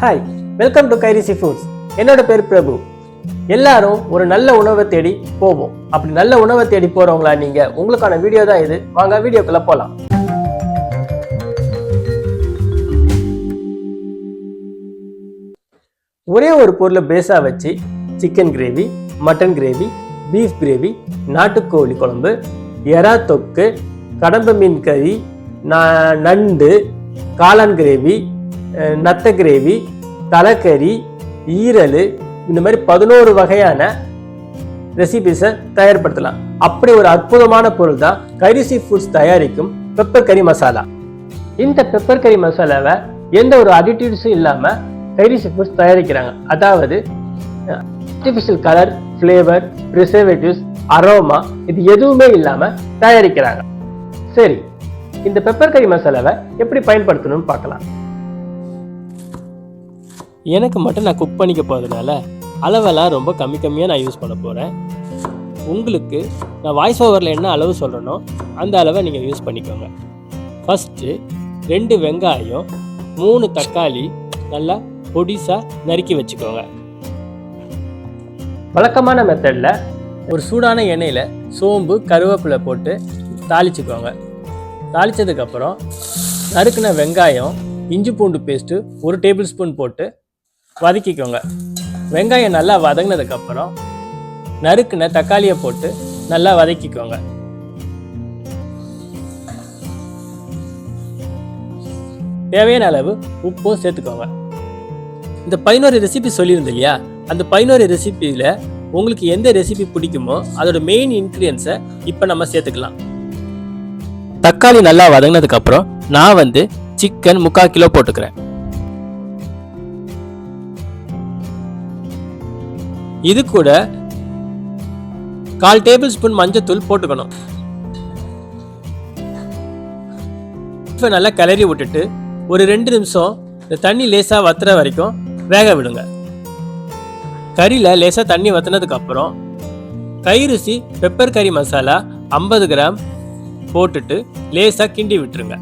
Hi, welcome to கைரிசி foods. என்னோட பேர் பிரபு. எல்லாரும் ஒரு நல்ல உணவை தேடி போவோம். அப்படி நல்ல உணவை தேடி போறவங்களா நீங்க? உங்களுக்கான வீடியோ தான் இது. வாங்க வீடியோக்குள்ள போலாம். ஒரே ஒரு பொருளை பேஸா வச்சு chicken gravy, mutton gravy, beef gravy, நாட்டுக்கோழி குழம்பு, எறா தொக்கு, கடம்ப மீன் கறி, நண்டு, காளான் கிரேவி, நத்த கிரேவி, தலைக்கறி, ஈரல், இந்த மாதிரி 11 வகையான ரெசிபிஸை தயார்படுத்தலாம். அப்படி ஒரு அற்புதமான பொருள் தான் கைரிசி ஃபுட்ஸ் தயாரிக்கும் பெப்பர் கறி மசாலா. இந்த பெப்பர் கறி மசாலாவை எந்த ஒரு அடிட்டிவ்ஸும் இல்லாம கைரிசி ஃபுட்ஸ் தயாரிக்கிறாங்க. அதாவது artificial colour, flavour, preservatives, aroma இது எதுவுமே இல்லாம தயாரிக்கிறாங்க. சரி, இந்த பெப்பர் கறி மசாலாவை எப்படி பயன்படுத்தணும்னு பார்க்கலாம். எனக்கு மட்டும் நான் குக் பண்ணிக்க போகிறதுனால அளவெல்லாம் ரொம்ப கம்மியாக நான் யூஸ் பண்ண போகிறேன். உங்களுக்கு நான் வாய்ஸ் ஓவரில் என்ன அளவு சொல்கிறேனோ அந்த அளவை நீங்கள் யூஸ் பண்ணிக்கோங்க. ஃபஸ்ட்டு 2 வெங்காயம், 3 தக்காளி நல்லா பொடிசாக நறுக்கி வச்சுக்கோங்க. வழக்கமான மெத்தடில் ஒரு சூடான எண்ணெயில் சோம்பு, கருவேப்பிலை போட்டு தாளிச்சுக்கோங்க. தாளித்ததுக்கப்புறம் நறுக்கின வெங்காயம், இஞ்சி பூண்டு பேஸ்ட்டு 1 டேபிள் ஸ்பூன் போட்டு வதக்கிக்கோங்க. வெங்காயம் நல்லா வதங்கினதுக்கப்புறம் நறுக்கின தக்காளியை போட்டு நல்லா வதக்கிக்கோங்க. தேவையான அளவு உப்பும் சேர்த்துக்கோங்க. இந்த 11 ரெசிபி சொல்லியிருந்தேன் இல்லையா, அந்த 11 ரெசிபியில் உங்களுக்கு எந்த ரெசிபி பிடிக்குமோ அதோட மெயின் இன்க்ரீடியன்ஸை இப்போ நம்ம சேர்த்துக்கலாம். தக்காளி நல்லா வதங்கினதுக்கப்புறம் நான் சிக்கன் 3/4 கிலோ போட்டுக்கிறேன். இது கூட 1/4 டேபிள் ஸ்பூன் மஞ்சத்தூள் போட்டுக்கணும். நல்லா கிளறி விட்டுட்டு ஒரு 2 நிமிஷம் இந்த தண்ணி லேசாக வத்துற வரைக்கும் வேக விடுங்க. கறியில் லேசாக தண்ணி வற்றினதுக்கப்புறம் கைரிசி பெப்பர் கறி மசாலா 50 கிராம் போட்டுட்டு லேசாக கிண்டி விட்டுருங்க.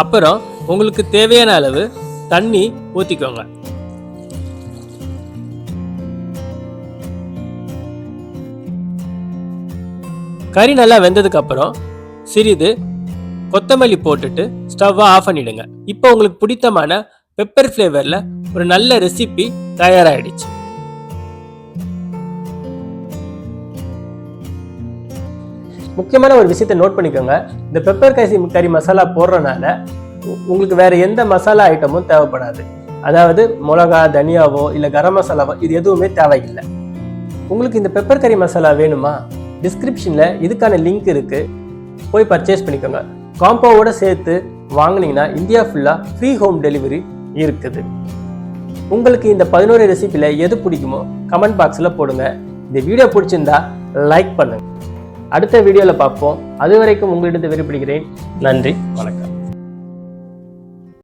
அப்புறம் உங்களுக்கு தேவையான அளவு தண்ணி ஊற்றிக்கோங்க. கறி நல்லா வெந்ததுக்கு அப்புறம் சிறிது கொத்தமல்லி போட்டுட்டு ஸ்டவ்வை ஆஃப் பண்ணிடுங்க. இப்போ உங்களுக்கு பிடித்தமான பெப்பர் ஃப்ளேவரில் ஒரு நல்ல ரெசிபி தயாராகிடுச்சு. முக்கியமான ஒரு விஷயத்தை நோட் பண்ணிக்கோங்க. இந்த பெப்பர் கறி மசாலா போடுறதுனால உங்களுக்கு வேற எந்த மசாலா ஐட்டமும் தேவைப்படாது. அதாவது மிளகா, தனியாவோ இல்லை கரம் மசாலாவோ இது எதுவுமே தேவையில்லை. உங்களுக்கு இந்த பெப்பர் கறி மசாலா வேணுமா? டிஸ்கிரிப்ஷனில் இதுக்கான லிங்க் இருக்குது, போய் பர்ச்சேஸ் பண்ணிக்கோங்க. காம்போவோட சேர்த்து வாங்கினீங்கன்னா இந்தியா ஃபுல்லாக ஃப்ரீ ஹோம் டெலிவரி இருக்குது. உங்களுக்கு இந்த 11 ரெசிபியில் எது பிடிக்குமோ கமெண்ட் பாக்ஸில் போடுங்க. இந்த வீடியோ பிடிச்சிருந்தா லைக் பண்ணுங்க. அடுத்த வீடியோவில் பார்ப்போம். அது வரைக்கும் உங்களிடம் விரும்புகிறேன். நன்றி, வணக்கம்.